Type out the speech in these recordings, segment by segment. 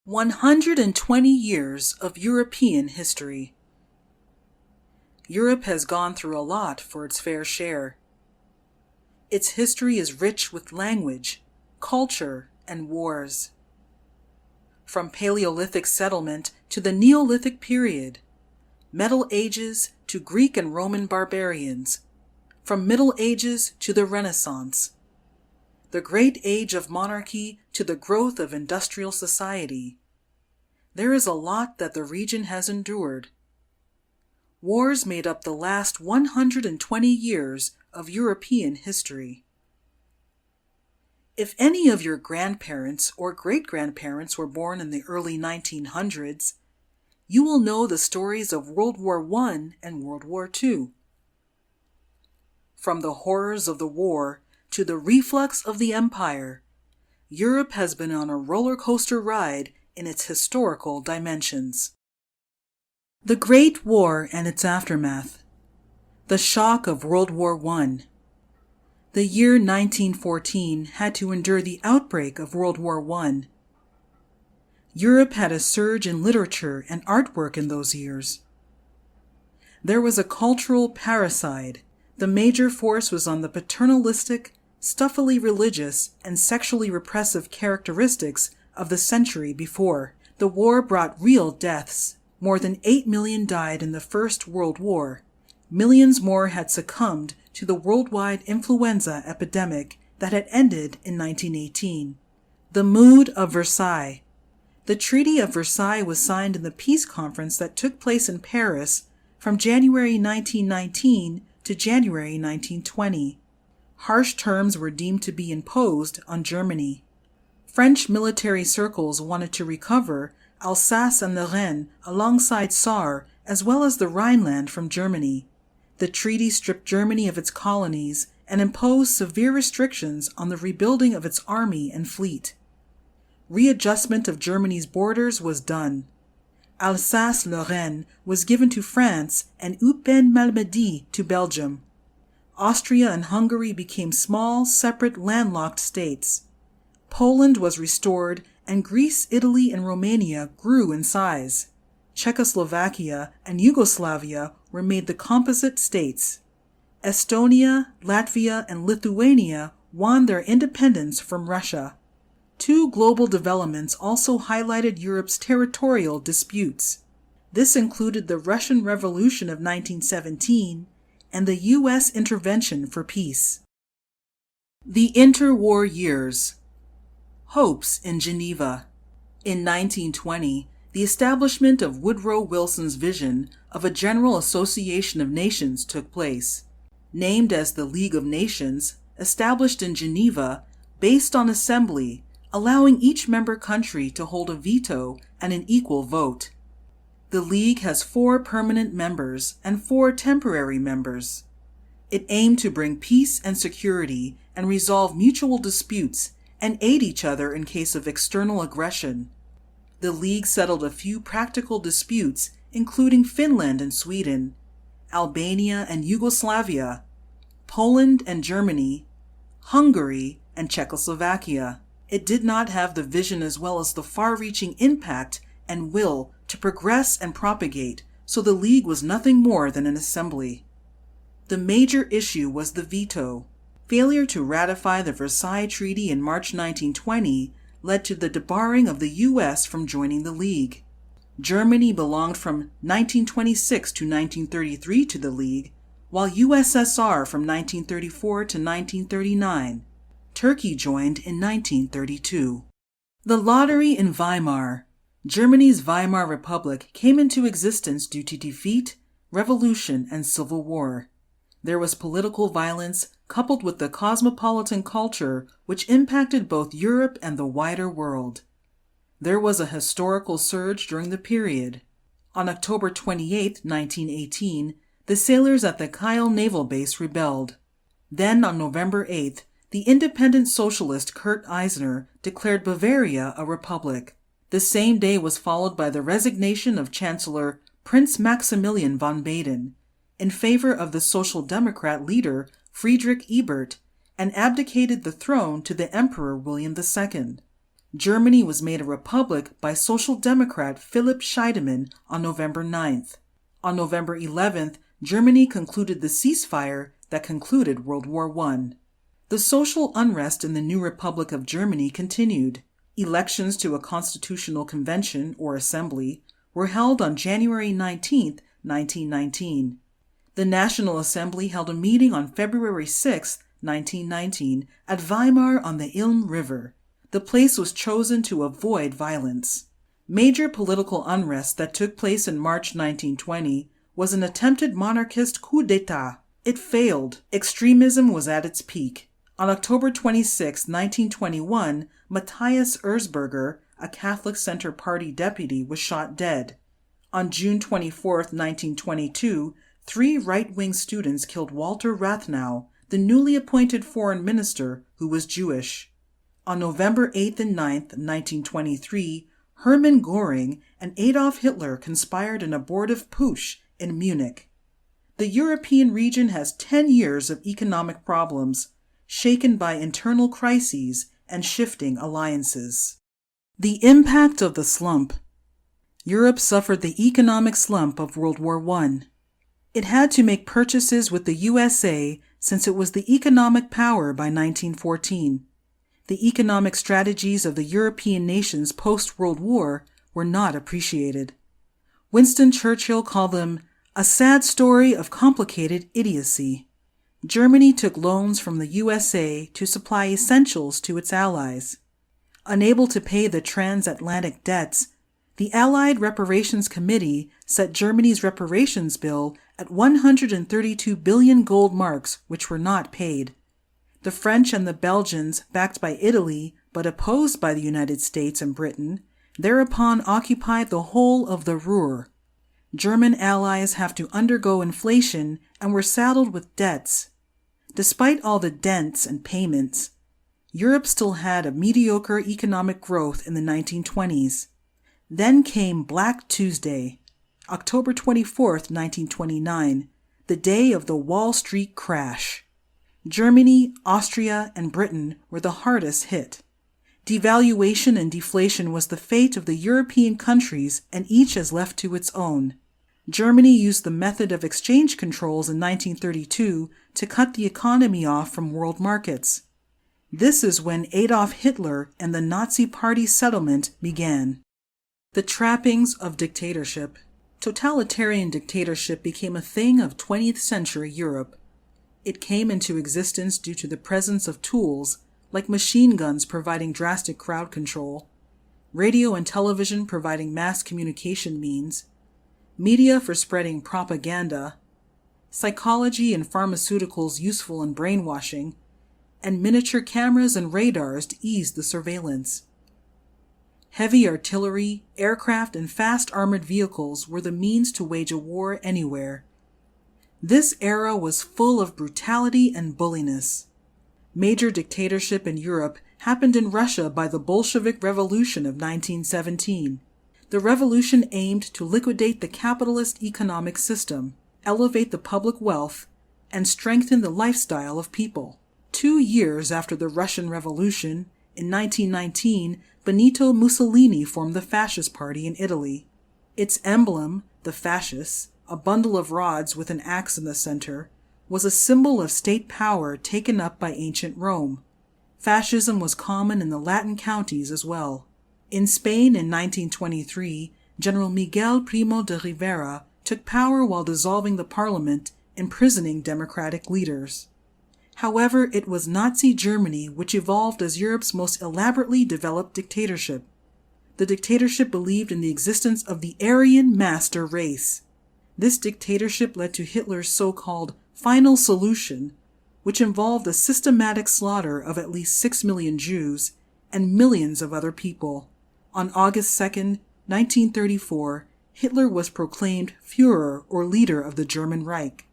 120 years of European history. Europe has gone through a lot for its fair share. Its history is rich with language, culture, and wars. From Paleolithic settlement to the Neolithic period, Middle Ages to Greek and Roman barbarians, from Middle Ages to the Renaissance, the Great Age of monarchy to the growth of industrial society. There is a lot that the region has endured. Wars made up the last 120 years of European history. If any of your grandparents or great-grandparents were born in the early 1900s, you will know the stories of World War I and World War II. From the horrors of the war to the reflux of the empire, Europe has been on a roller coaster ride in its historical dimensions. The Great War and its aftermath. The shock of World War I. The year 1914 had to endure the outbreak of World War I. Europe had a surge in literature and artwork in those years. There was a cultural parricide. The major force was on the paternalistic, stuffily religious, and sexually repressive characteristics of the century before. The war brought real deaths. More than 8 million died in the First World War. Millions more had succumbed to the worldwide influenza epidemic that had ended in 1918. The mood of Versailles. The Treaty of Versailles was signed in the peace conference that took place in Paris from January 1919 to January 1920. Harsh terms were deemed to be imposed on Germany. French military circles wanted to recover Alsace and Lorraine alongside Saar, as well as the Rhineland from Germany. The treaty stripped Germany of its colonies and imposed severe restrictions on the rebuilding of its army and fleet. Readjustment of Germany's borders was done. Alsace-Lorraine was given to France and Eupen-Malmedy to Belgium. Austria and Hungary became small, separate, landlocked states. Poland was restored, and Greece, Italy, and Romania grew in size. Czechoslovakia and Yugoslavia were made the composite states. Estonia, Latvia, and Lithuania won their independence from Russia. Two global developments also highlighted Europe's territorial disputes. This included the Russian Revolution of 1917 and the U.S. intervention for peace. The interwar years. Hopes in Geneva. In 1920, the establishment of Woodrow Wilson's vision of a General Association of Nations took place. Named as the League of Nations, established in Geneva, based on assembly, allowing each member country to hold a veto and an equal vote. The League has 4 permanent members and 4 temporary members. It aimed to bring peace and security and resolve mutual disputes and aid each other in case of external aggression. The League settled a few practical disputes, including Finland and Sweden, Albania and Yugoslavia, Poland and Germany, Hungary and Czechoslovakia. It did not have the vision as well as the far-reaching impact and will to progress and propagate, so the League was nothing more than an assembly. The major issue was the veto. Failure to ratify the Versailles Treaty in March 1920 led to the debarring of the U.S. from joining the League. Germany belonged from 1926 to 1933 to the League, while USSR from 1934 to 1939. Turkey joined in 1932. The lottery in Weimar. Germany's Weimar Republic came into existence due to defeat, revolution, and civil war. There was political violence coupled with the cosmopolitan culture which impacted both Europe and the wider world. There was a historical surge during the period. On October 28, 1918, the sailors at the Kiel Naval Base rebelled. Then, on November 8th, the independent socialist Kurt Eisner declared Bavaria a republic. The same day was followed by the resignation of Chancellor Prince Maximilian von Baden in favor of the Social Democrat leader Friedrich Ebert, and abdicated the throne to the Emperor William II. Germany was made a republic by Social Democrat Philipp Scheidemann on November 9th. On November 11th, Germany concluded the ceasefire that concluded World War I. The social unrest in the new Republic of Germany continued. Elections to a constitutional convention, or assembly, were held on January 19, 1919. The National Assembly held a meeting on February 6, 1919, at Weimar on the Ilm River. The place was chosen to avoid violence. Major political unrest that took place in March 1920 was an attempted monarchist coup d'etat. It failed. Extremism was at its peak. On October 26, 1921, Matthias Erzberger, a Catholic Center Party deputy, was shot dead. On June 24, 1922, 3 right-wing students killed Walter Rathenau, the newly appointed foreign minister, who was Jewish. On November 8th and 9th, 1923, Hermann Göring and Adolf Hitler conspired an abortive putsch in Munich. The European region has 10 years of economic problems, shaken by internal crises and shifting alliances. The impact of the slump. Europe suffered the economic slump of World War I. It had to make purchases with the USA since it was the economic power by 1914. The economic strategies of the European nations post-World War were not appreciated. Winston Churchill called them a sad story of complicated idiocy. Germany took loans from the USA to supply essentials to its allies. Unable to pay the transatlantic debts, the Allied Reparations Committee set Germany's reparations bill at 132 billion gold marks, which were not paid. The French and the Belgians, backed by Italy but opposed by the United States and Britain, thereupon occupied the whole of the Ruhr. German allies have to undergo inflation and were saddled with debts. Despite all the dents and payments, Europe still had a mediocre economic growth in the 1920s. Then came Black Tuesday, October 24, 1929, the day of the Wall Street crash. Germany, Austria, and Britain were the hardest hit. Devaluation and deflation was the fate of the European countries, and each is left to its own. Germany used the method of exchange controls in 1932 to cut the economy off from world markets. This is when Adolf Hitler and the Nazi Party settlement began. The trappings of dictatorship. Totalitarian dictatorship became a thing of 20th century Europe. It came into existence due to the presence of tools like machine guns providing drastic crowd control, radio and television providing mass communication means, media for spreading propaganda, psychology and pharmaceuticals useful in brainwashing, and miniature cameras and radars to ease the surveillance. Heavy artillery, aircraft, and fast armored vehicles were the means to wage a war anywhere. This era was full of brutality and bulliness. Major dictatorship in Europe happened in Russia by the Bolshevik Revolution of 1917. The revolution aimed to liquidate the capitalist economic system, elevate the public wealth, and strengthen the lifestyle of people. 2 years after the Russian Revolution, in 1919, Benito Mussolini formed the Fascist Party in Italy. Its emblem, the fasces, a bundle of rods with an axe in the center, was a symbol of state power taken up by ancient Rome. Fascism was common in the Latin counties as well. In Spain in 1923, General Miguel Primo de Rivera took power while dissolving the parliament, imprisoning democratic leaders. However, it was Nazi Germany which evolved as Europe's most elaborately developed dictatorship. The dictatorship believed in the existence of the Aryan master race. This dictatorship led to Hitler's so-called final solution, which involved the systematic slaughter of at least 6 million Jews and millions of other people. On August 2, 1934, Hitler was proclaimed Führer, or leader of the German Reich.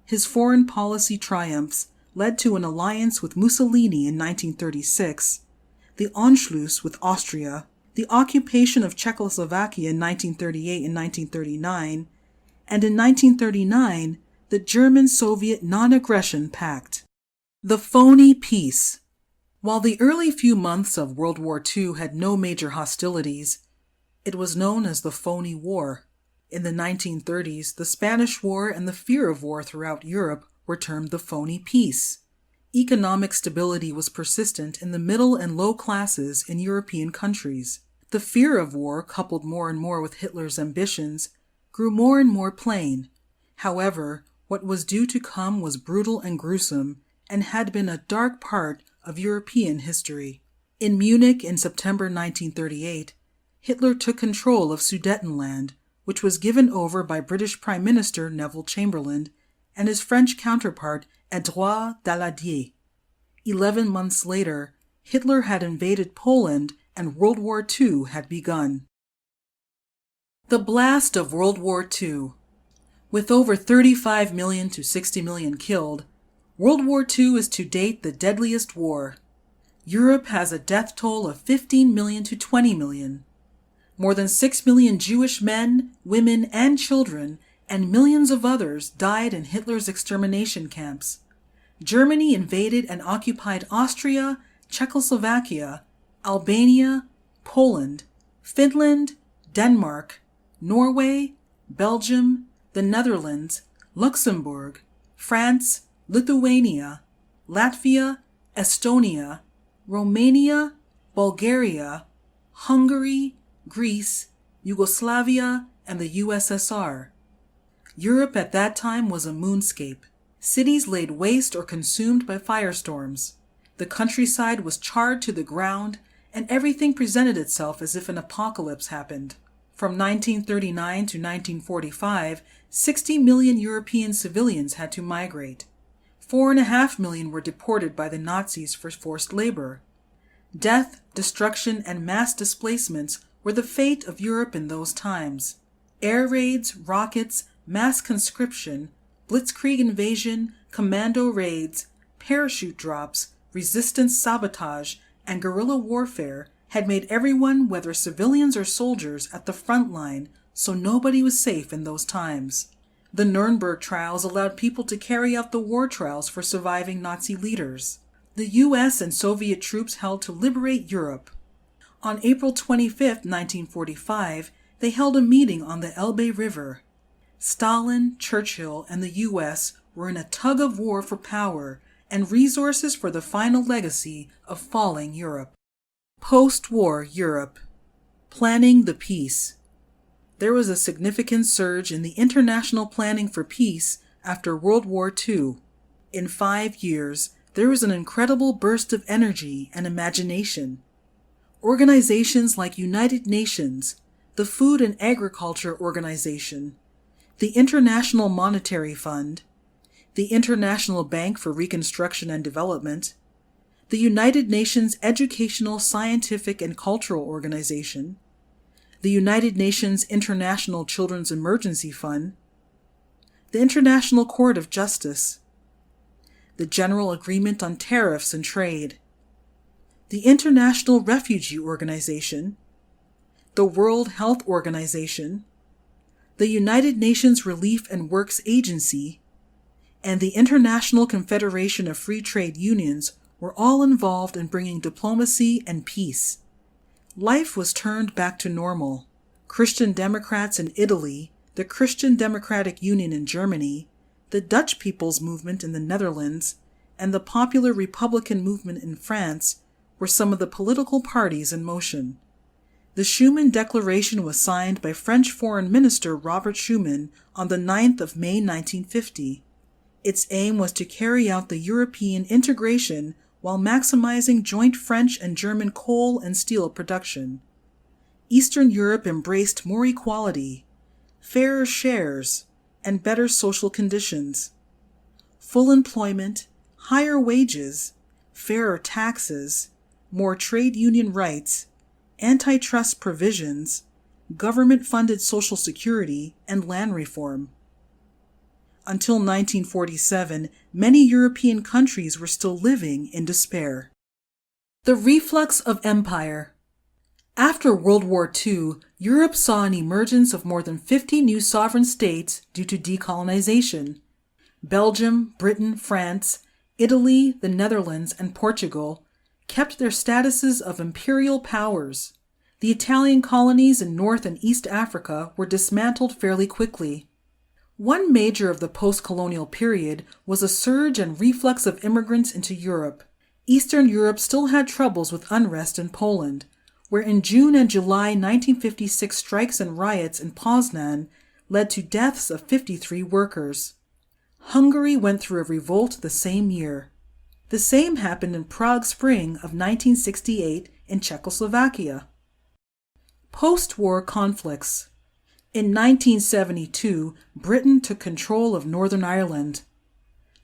His foreign policy triumphs led to an alliance with Mussolini in 1936, the Anschluss with Austria, the occupation of Czechoslovakia in 1938 and 1939, and in 1939, the German-Soviet Non-Aggression Pact. The phony peace. While the early few months of World War II had no major hostilities, it was known as the Phony War. In the 1930s, the Spanish War and the fear of war throughout Europe were termed the Phony Peace. Economic stability was persistent in the middle and low classes in European countries. The fear of war, coupled more and more with Hitler's ambitions, grew more and more plain. However, what was due to come was brutal and gruesome, and had been a dark part of European history. In Munich in September 1938, Hitler took control of Sudetenland, which was given over by British Prime Minister Neville Chamberlain and his French counterpart Édouard Daladier. 11 months later, Hitler had invaded Poland and World War II had begun. The blast of World War II. With over 35 million to 60 million killed, World War II is to date the deadliest war. Europe has a death toll of 15 million to 20 million. More than 6 million Jewish men, women, and children, and millions of others died in Hitler's extermination camps. Germany invaded and occupied Austria, Czechoslovakia, Albania, Poland, Finland, Denmark, Norway, Belgium, the Netherlands, Luxembourg, France, Lithuania, Latvia, Estonia, Romania, Bulgaria, Hungary, Greece, Yugoslavia, and the USSR. Europe at that time was a moonscape. Cities laid waste or consumed by firestorms. The countryside was charred to the ground, and everything presented itself as if an apocalypse happened. From 1939 to 1945, 60 million European civilians had to migrate. 4.5 million were deported by the Nazis for forced labor. Death, destruction, and mass displacements were the fate of Europe in those times. Air raids, rockets, mass conscription, blitzkrieg invasion, commando raids, parachute drops, resistance sabotage, and guerrilla warfare had made everyone, whether civilians or soldiers, at the front line, so nobody was safe in those times. The Nuremberg trials allowed people to carry out the war trials for surviving Nazi leaders. The US and Soviet troops held to liberate Europe. On April 25, 1945, they held a meeting on the Elbe River. Stalin, Churchill, and the US were in a tug of war for power and resources for the final legacy of falling Europe. Post-war Europe. Planning the peace. There was a significant surge in the international planning for peace after World War II. In 5 years, there was an incredible burst of energy and imagination. Organizations like United Nations, the Food and Agriculture Organization, the International Monetary Fund, the International Bank for Reconstruction and Development, the United Nations Educational, Scientific, and Cultural Organization, the United Nations International Children's Emergency Fund, the International Court of Justice, the General Agreement on Tariffs and Trade, the International Refugee Organization, the World Health Organization, the United Nations Relief and Works Agency, and the International Confederation of Free Trade Unions were all involved in bringing diplomacy and peace. Life was turned back to normal. Christian Democrats in Italy, the Christian Democratic Union in Germany, the Dutch People's Movement in the Netherlands, and the Popular Republican Movement in France were some of the political parties in motion. The Schuman Declaration was signed by French Foreign Minister Robert Schuman on the 9th of May 1950. Its aim was to carry out the European integration while maximizing joint French and German coal and steel production. Eastern Europe embraced more equality, fairer shares, and better social conditions. Full employment, higher wages, fairer taxes, more trade union rights, antitrust provisions, government-funded social security, and land reform. Until 1947, many European countries were still living in despair. The reflux of empire. After World War II, Europe saw an emergence of more than 50 new sovereign states due to decolonization. Belgium, Britain, France, Italy, the Netherlands, and Portugal kept their statuses of imperial powers. The Italian colonies in North and East Africa were dismantled fairly quickly. One major of the post-colonial period was a surge and reflux of immigrants into Europe. Eastern Europe still had troubles with unrest in Poland, where in June and July 1956 strikes and riots in Poznan led to deaths of 53 workers. Hungary went through a revolt the same year. The same happened in Prague Spring of 1968 in Czechoslovakia. Post-war conflicts. In 1972, Britain took control of Northern Ireland.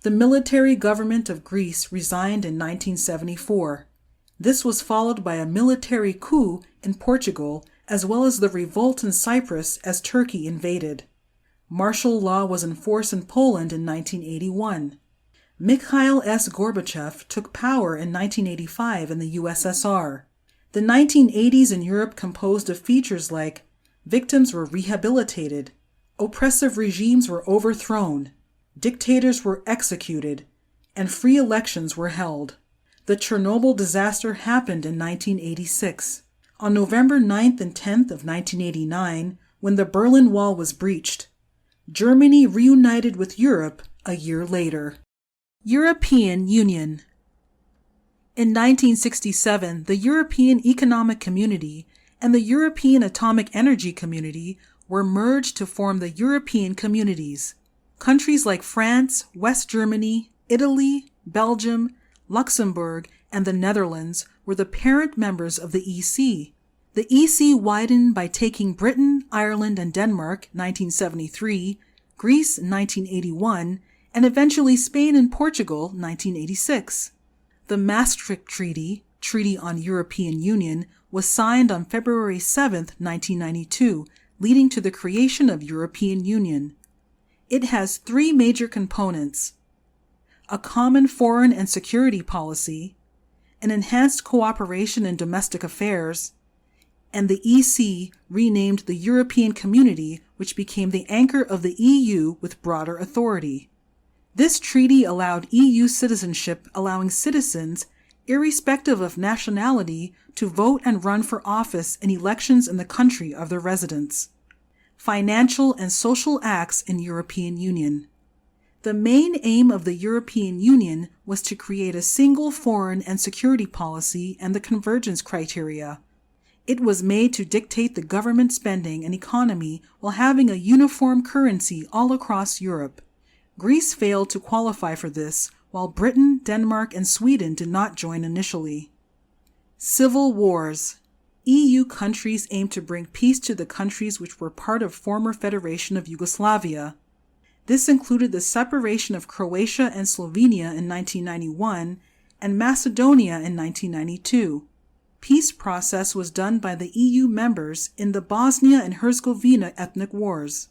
The military government of Greece resigned in 1974. This was followed by a military coup in Portugal, as well as the revolt in Cyprus as Turkey invaded. Martial law was in force in Poland in 1981. Mikhail S. Gorbachev took power in 1985 in the USSR. The 1980s in Europe composed of features like victims were rehabilitated, oppressive regimes were overthrown, dictators were executed, and free elections were held. The Chernobyl disaster happened in 1986. On November 9th and 10th of 1989, when the Berlin Wall was breached, Germany reunited with Europe a year later. European Union. In 1967, the European Economic Community and the European Atomic Energy Community were merged to form the European Communities. Countries like France, West Germany, Italy, Belgium, Luxembourg, and the Netherlands were the parent members of the EC. The EC widened by taking Britain, Ireland, and Denmark 1973, Greece 1981, and eventually Spain and Portugal 1986. The Maastricht Treaty, Treaty on European Union, was signed on February 7, 1992, leading to the creation of European Union. It has three major components: a common foreign and security policy, an enhanced cooperation in domestic affairs, and the EC renamed the European Community, which became the anchor of the EU with broader authority. This treaty allowed EU citizenship, allowing citizens, irrespective of nationality, to vote and run for office in elections in the country of their residence. Financial and social acts in European Union. The main aim of the European Union was to create a single foreign and security policy and the convergence criteria. It was made to dictate the government spending and economy while having a uniform currency all across Europe. Greece failed to qualify for this, while Britain, Denmark, and Sweden did not join initially. Civil wars. EU countries aimed to bring peace to the countries which were part of former Federation of Yugoslavia. This included the separation of Croatia and Slovenia in 1991 and Macedonia in 1992. Peace process was done by the EU members in the Bosnia and Herzegovina ethnic wars.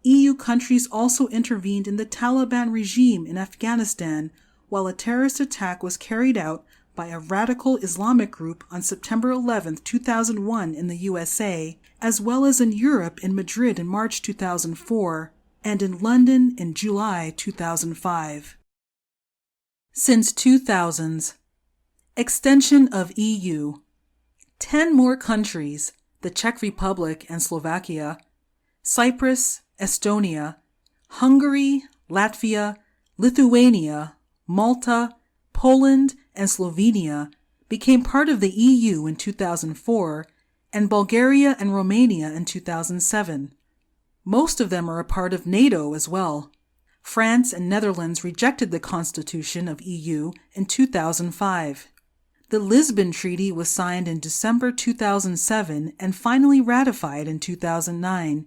EU countries also intervened in the Taliban regime in Afghanistan, while a terrorist attack was carried out by a radical Islamic group on September 11, 2001 in the USA, as well as in Europe in Madrid in March 2004, and in London in July 2005. Since 2000s. Extension of EU. 10 more countries, the Czech Republic and Slovakia, Cyprus, Estonia, Hungary, Latvia, Lithuania, Malta, Poland, and Slovenia became part of the EU in 2004, and Bulgaria and Romania in 2007. Most of them are a part of NATO as well. France and Netherlands rejected the constitution of EU in 2005. The Lisbon Treaty was signed in December 2007 and finally ratified in 2009.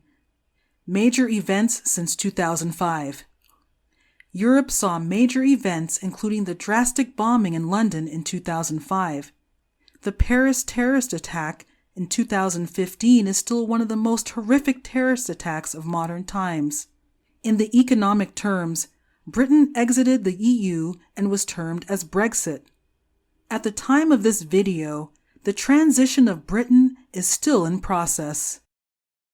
Major events since 2005. Europe saw major events including the drastic bombing in London in 2005. The Paris terrorist attack in 2015 is still one of the most horrific terrorist attacks of modern times. In the economic terms, Britain exited the EU and was termed as Brexit. At the time of this video, the transition of Britain is still in process.